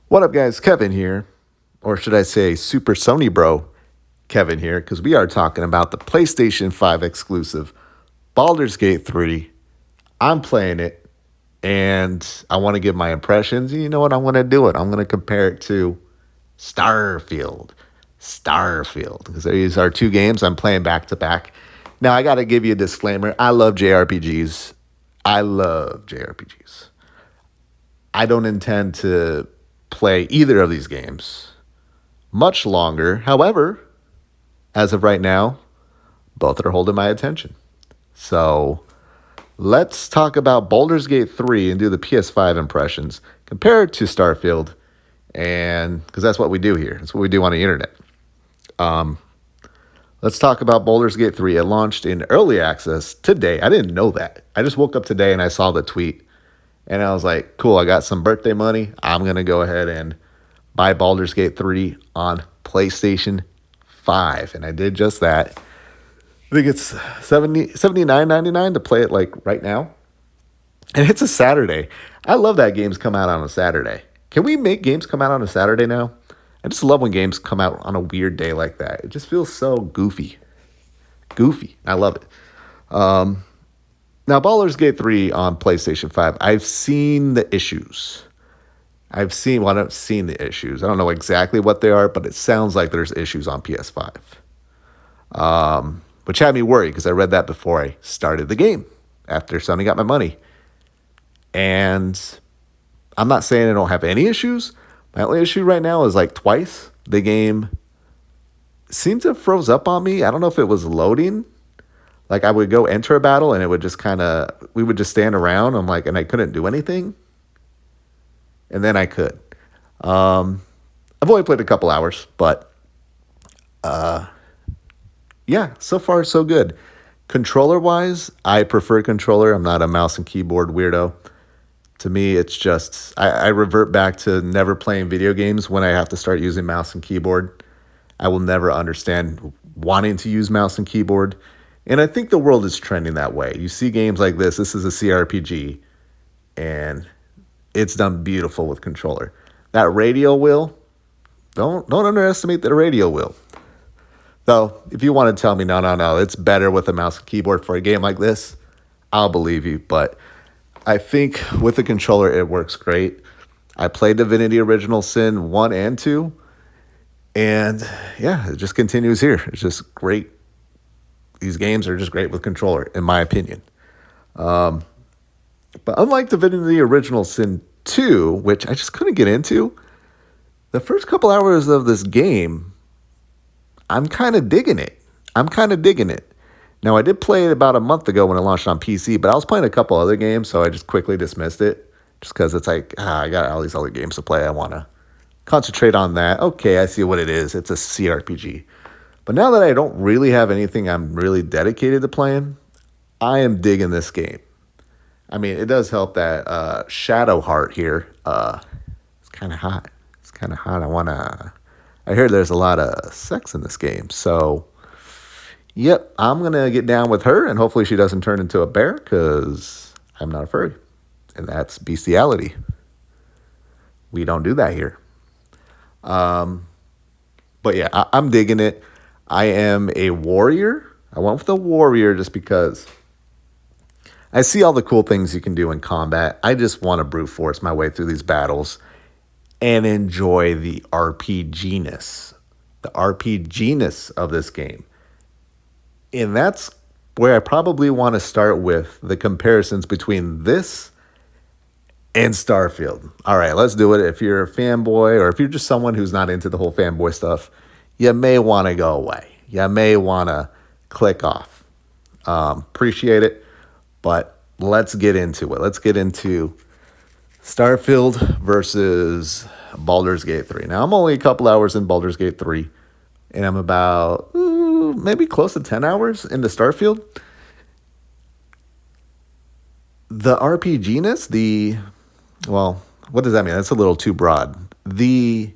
What up, guys? Kevin here, or should I say Super Sony Bro Kevin here, because we are talking about the PlayStation 5 exclusive Baldur's Gate 3. I'm playing it, and I want to give my impressions. You know what? I'm going to do it. I'm going to compare it to Starfield. Starfield, because these are two games I'm playing back to back. Now, I got to give you a disclaimer. I love JRPGs. I love JRPGs. I don't intend to play either of these games much longer. However, as of right now, both are holding my attention. So let's talk about Baldur's Gate 3 and do the PS5 impressions. Compare it to Starfield, and because that's what we do here. That's what we do on the internet. Let's talk about Baldur's Gate 3. It launched in early access today. I didn't know that. I just woke up today and I saw the tweet. And I was like, cool, I got some birthday money. I'm going to go ahead and buy Baldur's Gate 3 on PlayStation 5. And I did just that. I think it's $79.99 to play it like right now. And it's a Saturday. I love that games come out on a Saturday. Can we make games come out on a Saturday now? I just love when games come out on a weird day like that. It just feels so goofy. Goofy. I love it. Now, Baldur's Gate 3 on PlayStation 5, I've seen the issues. I haven't seen the issues. I don't know exactly what they are, but it sounds like there's issues on PS5. Which had me worried because I read that before I started the game, after Sony got my money. And I'm not saying I don't have any issues. My only issue right now is like twice the game seemed to have froze up on me. I don't know if it was loading. Like I would go enter a battle and it would just we would just stand around. And I couldn't do anything. And then I could. I've only played a couple hours, but yeah, so far so good. Controller wise, I prefer controller. I'm not a mouse and keyboard weirdo. To me, it's just, I revert back to never playing video games when I have to start using mouse and keyboard. I will never understand wanting to use mouse and keyboard. And I think the world is trending that way. You see games like this. This is a CRPG, and it's done beautiful with controller. That radial wheel, don't underestimate the radial wheel. Though, if you want to tell me, no, it's better with a mouse and keyboard for a game like this, I'll believe you. But I think with the controller, it works great. I played Divinity Original Sin 1 and 2, and yeah, it just continues here. It's just great. These games are just great with controller, in my opinion. But unlike Divinity Original Sin 2, which I just couldn't get into, the first couple hours of this game, I'm kind of digging it. Now, I did play it about a month ago when it launched on PC, but I was playing a couple other games, so I just quickly dismissed it. Just because it's like, I got all these other games to play. I want to concentrate on that. Okay, I see what it is. It's a CRPG. But now that I don't really have anything I'm really dedicated to playing, I am digging this game. I mean, it does help that Shadowheart here. It's kind of hot. I heard there's a lot of sex in this game. So, yep, I'm going to get down with her, and hopefully she doesn't turn into a bear, because I'm not a furry. And that's bestiality. We don't do that here. But yeah, I'm digging it. I am a warrior. I went with a warrior just because I see all the cool things you can do in combat. I just want to brute force my way through these battles and enjoy the RPGness. The RPGness of this game. And that's where I probably want to start with the comparisons between this and Starfield. All right, let's do it. If you're a fanboy, or if you're just someone who's not into the whole fanboy stuff, you may want to go away. You may want to click off. Appreciate it, but let's get into it. Let's get into Starfield versus Baldur's Gate 3. Now, I'm only a couple hours in Baldur's Gate 3, and I'm about maybe close to 10 hours into Starfield. The RPGness, well, what does that mean? That's a little too broad. The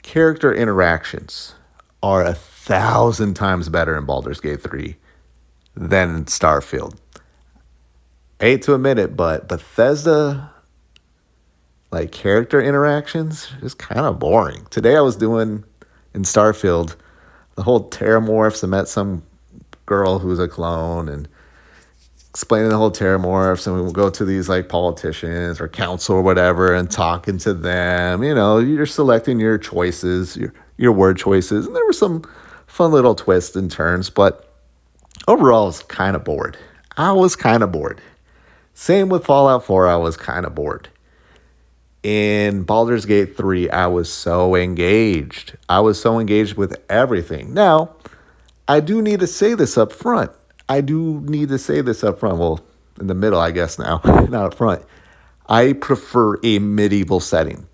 character interactions are 1,000 times better in Baldur's Gate 3 than in Starfield. I hate to admit it, but Bethesda like character interactions, just kind of boring. Today I was doing in Starfield the whole terramorphs. I met some girl who's a clone and explaining the whole terramorphs, and we will go to these like politicians or council or whatever and talking to them. You know, you're selecting your choices, your word choices, and there were some fun little twists and turns, but overall I was kind of bored. I was kind of bored. Same with Fallout 4, I was kind of bored. In Baldur's Gate 3, I was so engaged. I was so engaged with everything. Now, I do need to say this up front. Well, in the middle, I guess now, not up front. I prefer a medieval setting.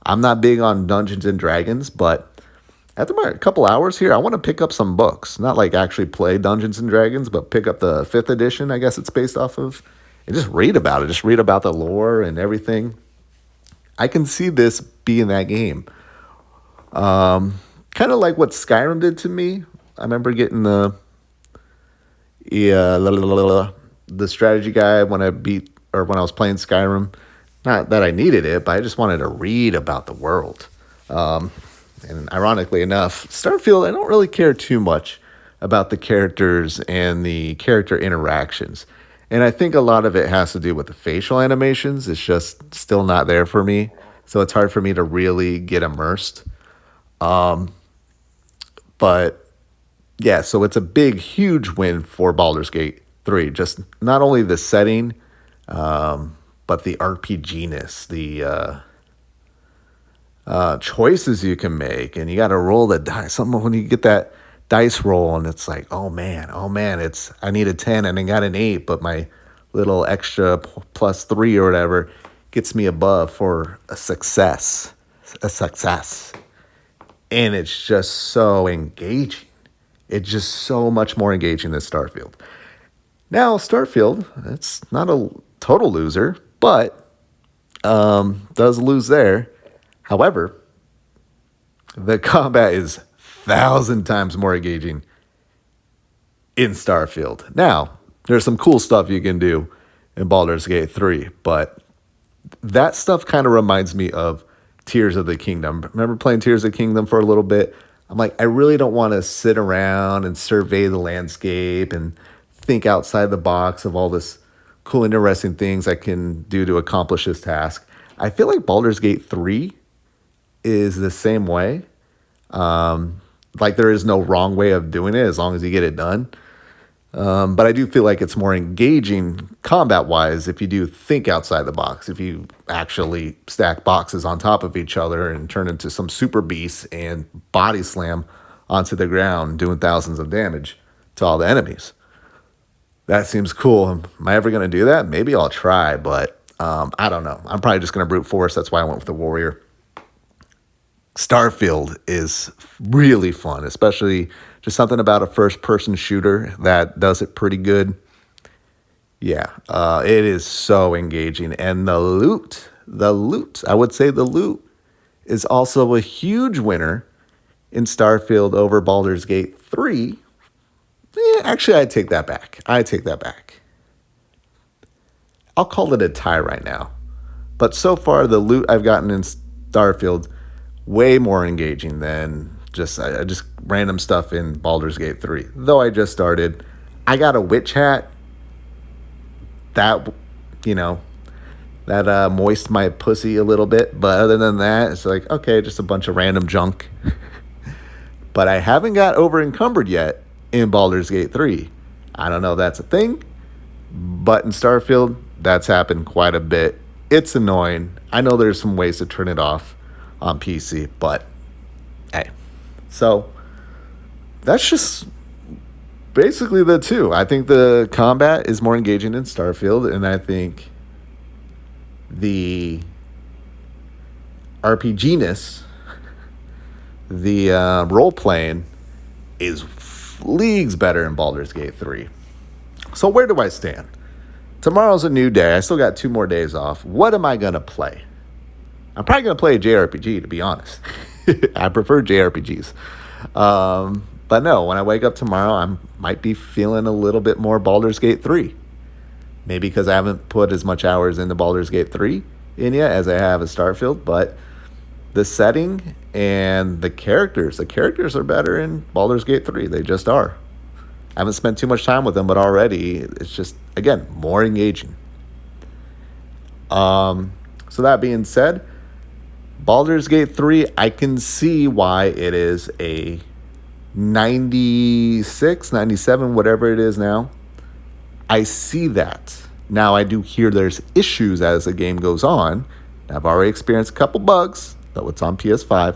I'm not big on Dungeons and Dragons, but after a couple hours here, I want to pick up some books. Not like actually play Dungeons and Dragons, but pick up the 5th edition, I guess it's based off of, and just read about it. Just read about the lore and everything. I can see this being that game. Kind of like what Skyrim did to me. I remember getting the strategy guide when I was playing Skyrim. Not that I needed it, but I just wanted to read about the world. And ironically enough, Starfield, I don't really care too much about the characters and the character interactions. And I think a lot of it has to do with the facial animations. It's just still not there for me. So it's hard for me to really get immersed. But yeah, so it's a big, huge win for Baldur's Gate 3. Just not only the setting, but the RPG-ness, the choices you can make. And you got to roll the dice. When you get that dice roll and it's like, oh man, I need a 10 and I got an 8, but my little extra +3 or whatever gets me above for a success. And it's just so engaging. It's just so much more engaging than Starfield. Now, Starfield, it's not a total loser, but does lose there. However, the combat is 1,000 times more engaging in Starfield. Now, there's some cool stuff you can do in Baldur's Gate 3, but that stuff kind of reminds me of Tears of the Kingdom. Remember playing Tears of the Kingdom for a little bit? I'm like, I really don't want to sit around and survey the landscape and think outside the box of all this cool, interesting things I can do to accomplish this task. I feel like Baldur's Gate 3 is the same way. Like there is no wrong way of doing it as long as you get it done. But I do feel like it's more engaging combat-wise if you do think outside the box, if you actually stack boxes on top of each other and turn into some super beasts and body slam onto the ground, doing thousands of damage to all the enemies. That seems cool. Am I ever going to do that? Maybe I'll try, but I don't know. I'm probably just going to brute force. That's why I went with the warrior. Starfield is really fun, especially just something about a first-person shooter that does it pretty good. Yeah, it is so engaging. And the loot, I would say the loot is also a huge winner in Starfield over Baldur's Gate 3. Actually, I take that back. I'll call it a tie right now. But so far, the loot I've gotten in Starfield way more engaging than just random stuff in Baldur's Gate 3. Though I just started, I got a witch hat that, that moist my pussy a little bit. But other than that, it's like, okay, just a bunch of random junk. But I haven't got over encumbered yet in Baldur's Gate 3. I don't know if that's a thing, but in Starfield, that's happened quite a bit. It's annoying. I know there's some ways to turn it off on PC, but hey. So that's just basically the two. I think the combat is more engaging in Starfield, and I think the RPG-ness, the role-playing is leagues better in Baldur's Gate 3. So where do I stand? Tomorrow's a new day. I still got 2 more days off. What am I going to play? I'm probably going to play a JRPG, to be honest. I prefer JRPGs. But no, when I wake up tomorrow, I might be feeling a little bit more Baldur's Gate 3. Maybe because I haven't put as much hours into Baldur's Gate 3. in yet as I have in Starfield, but the setting and the characters are better in Baldur's Gate 3. They just are. I haven't spent too much time with them, but already it's just, again, more engaging. So that being said, Baldur's Gate 3, I can see why it is a 96, 97, whatever it is now. I see that. Now, I do hear there's issues as the game goes on. I've already experienced a couple bugs, though it's on PS5.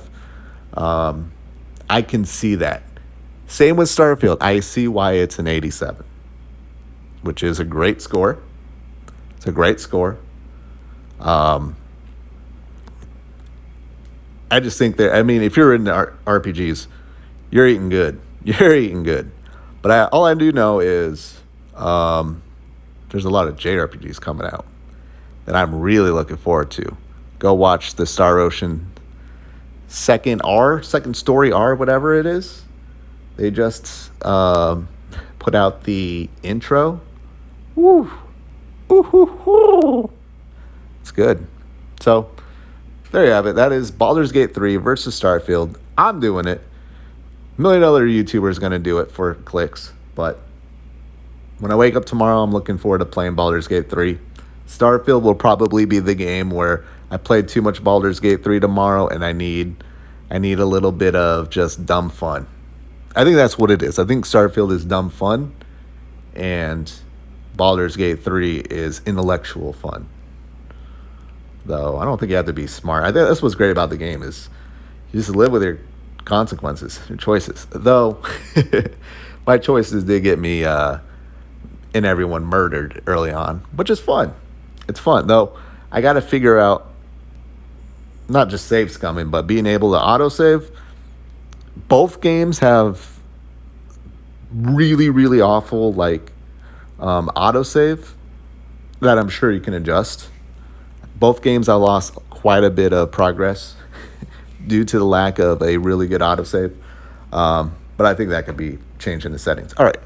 I can see that. Same with Starfield. I see why it's an 87, which is a great score. It's a great score. I just think that, I mean, if you're into RPGs, you're eating good. You're eating good. But all I do know is there's a lot of JRPGs coming out that I'm really looking forward to. Go watch the Star Ocean second story R, whatever it is. They just put out the intro. Woo. Ooh, hoo, hoo. It's good. So there you have it. That is Baldur's Gate 3 versus Starfield. I'm doing it. $1 million YouTubers going to do it for clicks. But when I wake up tomorrow, I'm looking forward to playing Baldur's Gate 3. Starfield will probably be the game where I played too much Baldur's Gate 3 tomorrow and I need a little bit of just dumb fun. I think that's what it is. I think Starfield is dumb fun and Baldur's Gate 3 is intellectual fun. Though I don't think you have to be smart. I think that's what's great about the game is you just live with your consequences, your choices. Though my choices did get me and everyone murdered early on, which is fun. It's fun. Though I got to figure out not just save scumming, but being able to autosave. Both games have really, really awful autosave that I'm sure you can adjust. Both games I lost quite a bit of progress due to the lack of a really good autosave. But I think that could be changed in the settings. All right.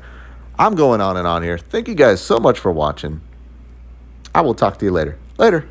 I'm going on and on here. Thank you guys so much for watching. I will talk to you later. Later.